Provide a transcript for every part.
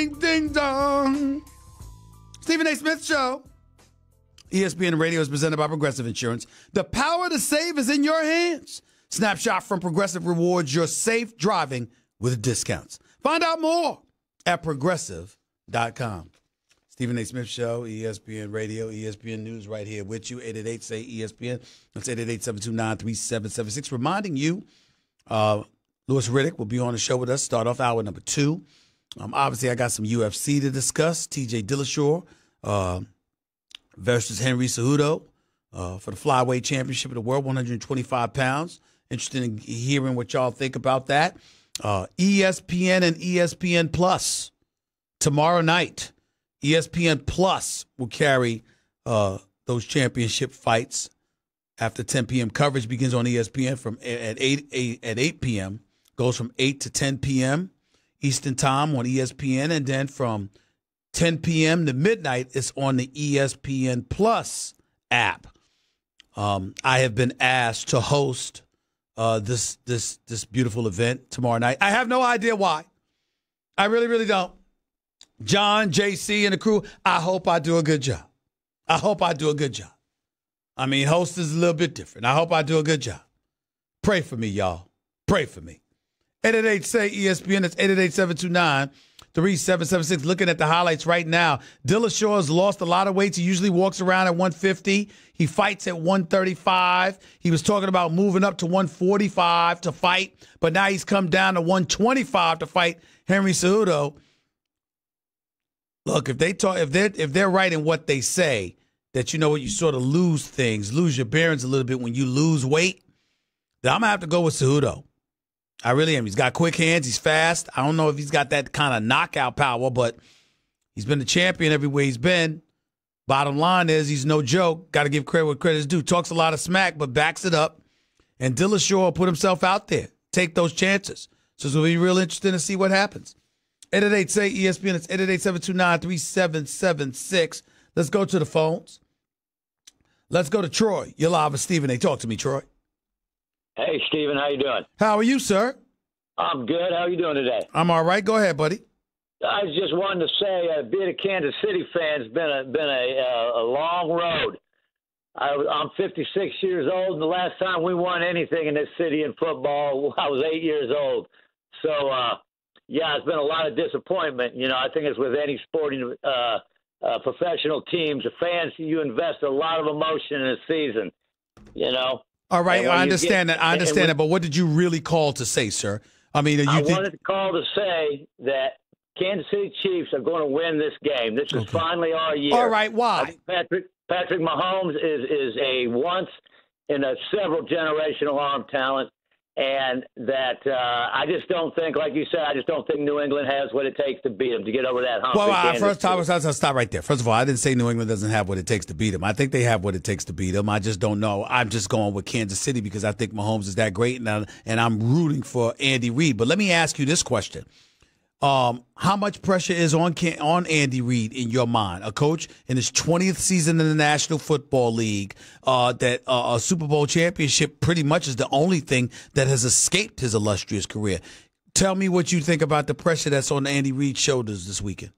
ding, ding, dong. Stephen A. Smith Show. ESPN Radio is presented by Progressive Insurance. The power to save is in your hands. Snapshot from Progressive rewards your safe driving with discounts. Find out more at progressive.com. Stephen A. Smith Show, ESPN Radio, ESPN News right here with you. 888-SAY-ESPN. That's 888-729-3776. Reminding you, Louis Riddick will be on the show with us. Start off hour number 2. Obviously, I got some UFC to discuss. TJ Dillashaw versus Henry Cejudo for the flyweight championship of the world, 125 pounds. Interested in hearing what y'all think about that. ESPN and ESPN Plus tomorrow night. ESPN Plus will carry those championship fights after 10 p.m. Coverage begins on ESPN at 8 p.m. Goes from 8 to 10 p.m. Eastern Time on ESPN, and then from 10 p.m. to midnight, it's on the ESPN Plus app. I have been asked to host this beautiful event tomorrow night. I have no idea why. I really, really don't. John, JC, and the crew, I hope I do a good job. I mean, host is a little bit different. I hope I do a good job. Pray for me, y'all. Pray for me. 888-SAY-ESPN. That's 888-729-3776. Looking at the highlights right now, Dillashaw has lost a lot of weight. He usually walks around at 150. He fights at 135. He was talking about moving up to 145 to fight, but now he's come down to 125 to fight Henry Cejudo. Look, if they're right in what they say, that you know what, you sort of lose your bearings a little bit when you lose weight, then I'm going to have to go with Cejudo. I really am. He's got quick hands. He's fast. I don't know if he's got that kind of knockout power, but he's been the champion everywhere he's been. Bottom line is he's no joke. Got to give credit where credit's due. Talks a lot of smack, but backs it up. And Dillashaw put himself out there. Take those chances. So it's going to be real interesting to see what happens. 888-SAY-ESPN. It's 888-729-3776. Let's go to the phones. Let's go to Troy. You're live with Stephen A. Talk to me, Troy. Hey, Stephen, how you doing? How are you, sir? I'm good. How are you doing today? I'm all right. Go ahead, buddy. I just wanted to say, being a Kansas City fan has been a long road. I'm 56 years old, and the last time we won anything in this city in football, I was 8 years old. So, yeah, it's been a lot of disappointment. You know, I think it's with any sporting professional teams. The fans, you invest a lot of emotion in a season, you know. All right, I understand that. But what did you really call to say, sir? I mean, I wanted to call to say that Kansas City Chiefs are going to win this game. This is finally our year. All right, why? Patrick Mahomes is a once in a several generational arm talent, and that I just don't think, like you said, I just don't think New England has what it takes to beat them, to get over that hump. Well, first, I'll stop right there. First of all, I didn't say New England doesn't have what it takes to beat them. I think they have what it takes to beat them. I just don't know. I'm just going with Kansas City because I think Mahomes is that great, and I'm rooting for Andy Reid. But let me ask you this question. How much pressure is on Andy Reid in your mind, a coach in his 20th season in the National Football League, that a Super Bowl championship pretty much is the only thing that has escaped his illustrious career? Tell me what you think about the pressure that's on Andy Reid's shoulders this weekend.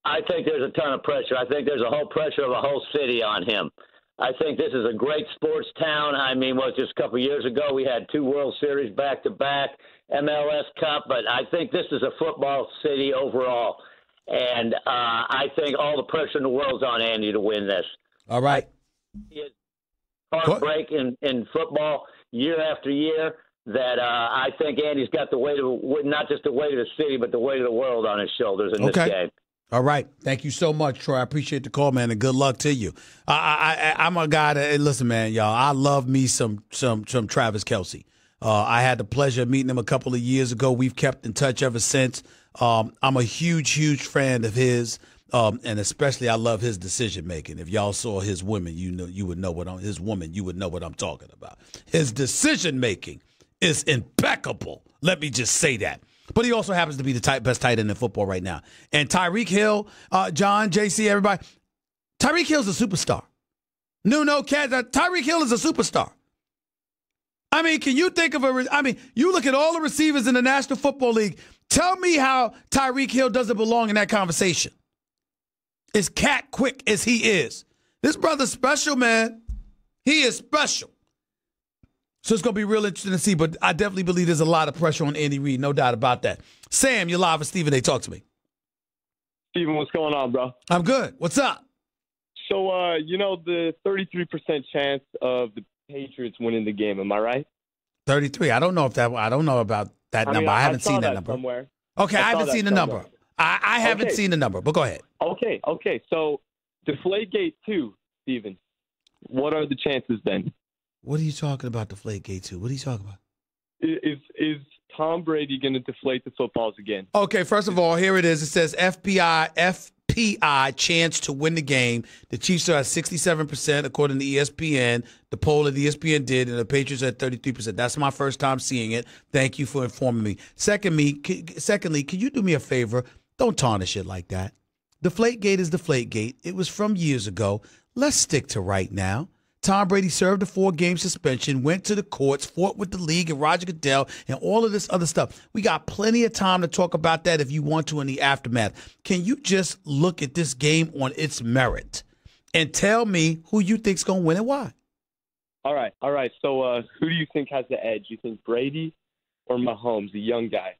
I think there's a ton of pressure. I think there's a whole pressure of a whole city on him. I think this is a great sports town. I mean, just a couple of years ago, we had 2 World Series back-to-back, MLS Cup, but I think this is a football city overall. And I think all the pressure in the world's on Andy to win this. All right. It's heartbreak in football year after year that I think Andy's got the weight of, not just the weight of the city, but the weight of the world on his shoulders in this game. All right. Thank you so much, Troy. I appreciate the call, man, and good luck to you. I'm a guy that, listen, man, y'all, I love me some Travis Kelce. I had the pleasure of meeting him a couple of years ago. We've kept in touch ever since. I'm a huge fan of his, and especially I love his decision making. If y'all saw his women, you would know what I'm talking about. His decision making is impeccable. Let me just say that. But he also happens to be the best tight end in football right now. And Tyreek Hill, John, JC, everybody, Tyreek Hill's a superstar. Tyreek Hill is a superstar. I mean, can you think of you look at all the receivers in the National Football League. Tell me how Tyreek Hill doesn't belong in that conversation. As cat quick as he is. This brother's special, man. He is special. So it's going to be real interesting to see, but I definitely believe there's a lot of pressure on Andy Reid, no doubt about that. Sam, you're live with Stephen A. Talk to me. Stephen, what's going on, bro? I'm good. What's up? So, the 33% chance of the Patriots winning the game, am I right? 33. I don't know about that number. I haven't seen that number. Somewhere. Okay, I haven't seen the number. I haven't seen the number, but go ahead. Okay. So, Deflategate 2, Stephen, what are the chances then? What are you talking about, Deflategate 2? What are you talking about? Is Tom Brady going to deflate the footballs again? Okay, first of all, here it is. It says FPI chance to win the game. The Chiefs are at 67%, according to ESPN. The poll that ESPN did, and the Patriots are at 33%. That's my first time seeing it. Thank you for informing me. Secondly, can you do me a favor? Don't tarnish it like that. Deflategate is Deflategate. It was from years ago. Let's stick to right now. Tom Brady served a 4-game suspension, went to the courts, fought with the league and Roger Goodell and all of this other stuff. We got plenty of time to talk about that if you want to in the aftermath. Can you just look at this game on its merit and tell me who you think's going to win and why? All right. So who do you think has the edge? You think Brady or Mahomes, the young guy?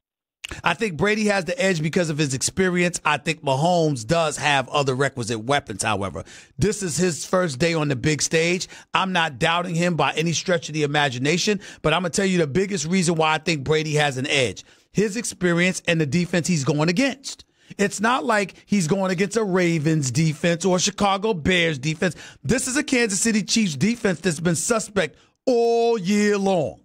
I think Brady has the edge because of his experience. I think Mahomes does have other requisite weapons, however. This is his first day on the big stage. I'm not doubting him by any stretch of the imagination, but I'm going to tell you the biggest reason why I think Brady has an edge. His experience and the defense he's going against. It's not like he's going against a Ravens defense or a Chicago Bears defense. This is a Kansas City Chiefs defense that's been suspect all year long,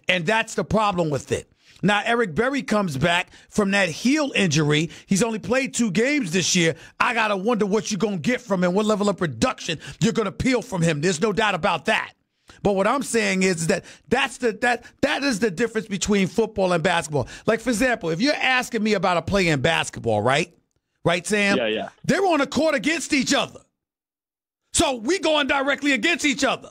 and that's the problem with it. Now, Eric Berry comes back from that heel injury. He's only played 2 games this year. I got to wonder what you're going to get from him, what level of production you're going to peel from him. There's no doubt about that. But what I'm saying is that that is the difference between football and basketball. Like, for example, if you're asking me about a play in basketball, right? Right, Sam? Yeah. They're on a court against each other. So we going directly against each other.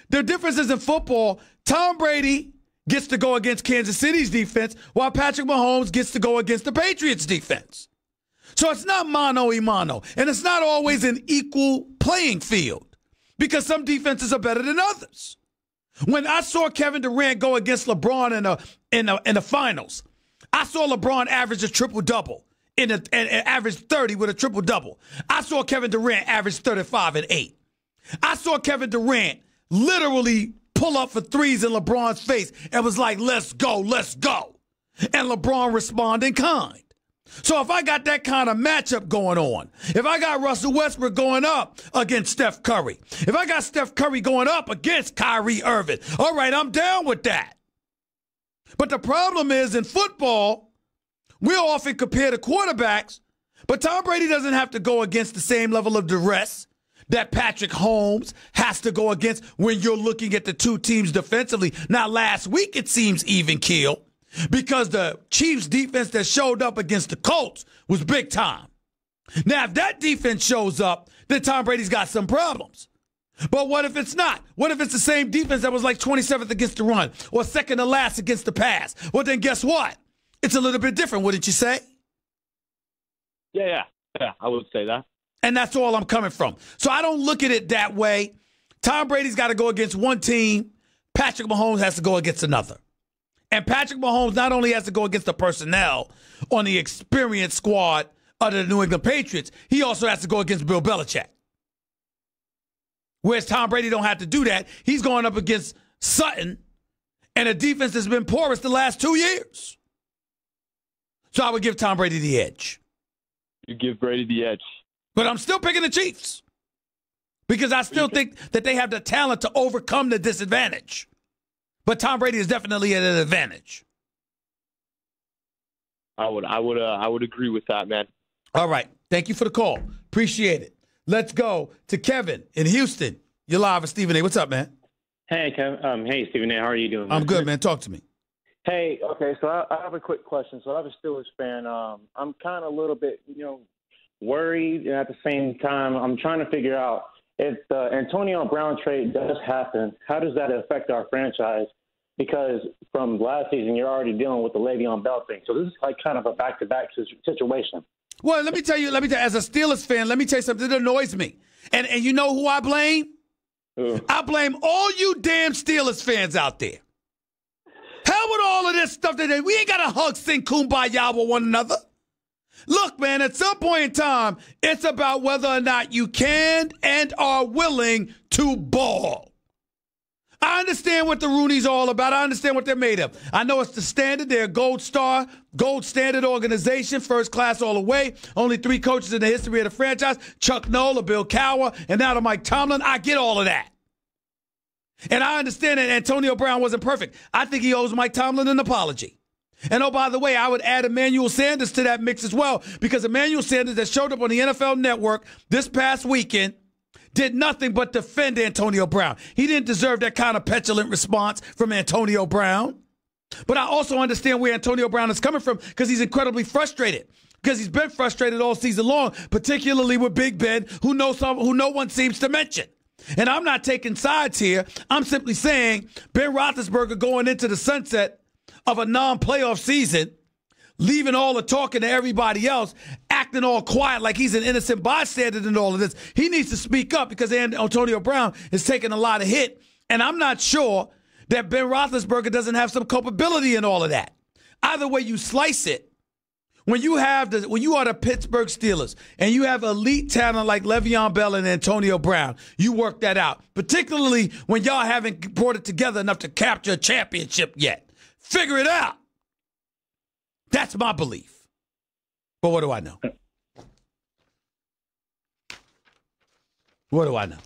The difference is in football, Tom Brady gets to go against Kansas City's defense, while Patrick Mahomes gets to go against the Patriots' defense. So it's not mano a mano, and it's not always an equal playing field because some defenses are better than others. When I saw Kevin Durant go against LeBron in the finals, I saw LeBron average a triple-double and average 30 with a triple-double. I saw Kevin Durant average 35 and 8. I saw Kevin Durant literally pull up for threes in LeBron's face and was like, let's go. And LeBron responded in kind. So if I got that kind of matchup going on, if I got Russell Westbrook going up against Steph Curry, if I got Steph Curry going up against Kyrie Irving, all right, I'm down with that. But the problem is in football, we'll often compare the quarterbacks, but Tom Brady doesn't have to go against the same level of duress that Patrick Mahomes has to go against when you're looking at the two teams defensively. Now, last week it seems even keel because the Chiefs defense that showed up against the Colts was big time. Now, if that defense shows up, then Tom Brady's got some problems. But what if it's not? What if it's the same defense that was like 27th against the run or second to last against the pass? Well, then guess what? It's a little bit different, wouldn't you say? Yeah, I would say that. And that's all I'm coming from. So I don't look at it that way. Tom Brady's got to go against one team. Patrick Mahomes has to go against another. And Patrick Mahomes not only has to go against the personnel on the experienced squad of the New England Patriots, he also has to go against Bill Belichick. Whereas Tom Brady don't have to do that. He's going up against Sutton and a defense that's been porous the last 2 years. So I would give Tom Brady the edge. You give Brady the edge. But I'm still picking the Chiefs because I still think that they have the talent to overcome the disadvantage. But Tom Brady is definitely at an advantage. I would agree with that, man. All right. Thank you for the call. Appreciate it. Let's go to Kevin in Houston. You're live with Stephen A. What's up, man? Hey, Kevin. Hey, Stephen A. How are you doing? I'm good, man. Talk to me. Hey, okay. So I have a quick question. So I'm a Steelers fan. I'm kind of a little bit, worried, and at the same time, I'm trying to figure out if the Antonio Brown trade does happen, how does that affect our franchise? because from last season you're already dealing with the Le'Veon Bell thing. So this is like kind of a back-to-back situation. Well, let me tell you, as a Steelers fan, let me tell you something that annoys me. And you know who I blame? I blame all you damn Steelers fans out there. Hell with all of this stuff. We ain't got to hug, sing kumbaya with one another. Look, man, at some point in time, it's about whether or not you can and are willing to ball. I understand what the Rooney's all about. I understand what they're made of. I know it's the standard. They're a gold standard organization, first class all the way. Only 3 coaches in the history of the franchise, Chuck Noll, Bill Cowher, and now to Mike Tomlin. I get all of that. And I understand that Antonio Brown wasn't perfect. I think he owes Mike Tomlin an apology. And oh, by the way, I would add Emmanuel Sanders to that mix as well, because Emmanuel Sanders that showed up on the NFL Network this past weekend did nothing but defend Antonio Brown. He didn't deserve that kind of petulant response from Antonio Brown. But I also understand where Antonio Brown is coming from, because he's incredibly frustrated, because he's been frustrated all season long, particularly with Big Ben, who no one seems to mention. And I'm not taking sides here. I'm simply saying Ben Roethlisberger going into the sunset of a non-playoff season, leaving all the talking to everybody else, acting all quiet like he's an innocent bystander in all of this. He needs to speak up, because Antonio Brown is taking a lot of hit. And I'm not sure that Ben Roethlisberger doesn't have some culpability in all of that. Either way you slice it, when you are the Pittsburgh Steelers and you have elite talent like Le'Veon Bell and Antonio Brown, you work that out, particularly when y'all haven't brought it together enough to capture a championship yet. Figure it out. That's my belief. But what do I know? What do I know?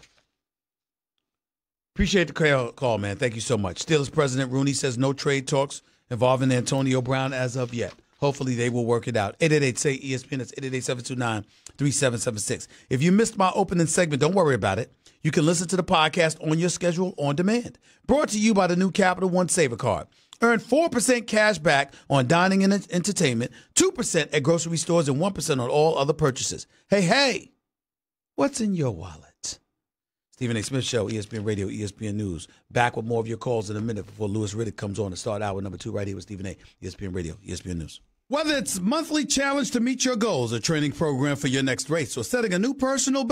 Appreciate the call, man. Thank you so much. Steelers President Rooney says no trade talks involving Antonio Brown as of yet. Hopefully they will work it out. 888-SAY-ESPN. It's 888-729-3776. If you missed my opening segment, don't worry about it. You can listen to the podcast on your schedule on demand. Brought to you by the new Capital One Saver Card. Earn 4% cash back on dining and entertainment, 2% at grocery stores, and 1% on all other purchases. Hey, what's in your wallet? Stephen A. Smith Show, ESPN Radio, ESPN News. Back with more of your calls in a minute before Louis Riddick comes on to start hour number 2 right here with Stephen A. ESPN Radio, ESPN News. Whether it's monthly challenge to meet your goals, a training program for your next race, or setting a new personal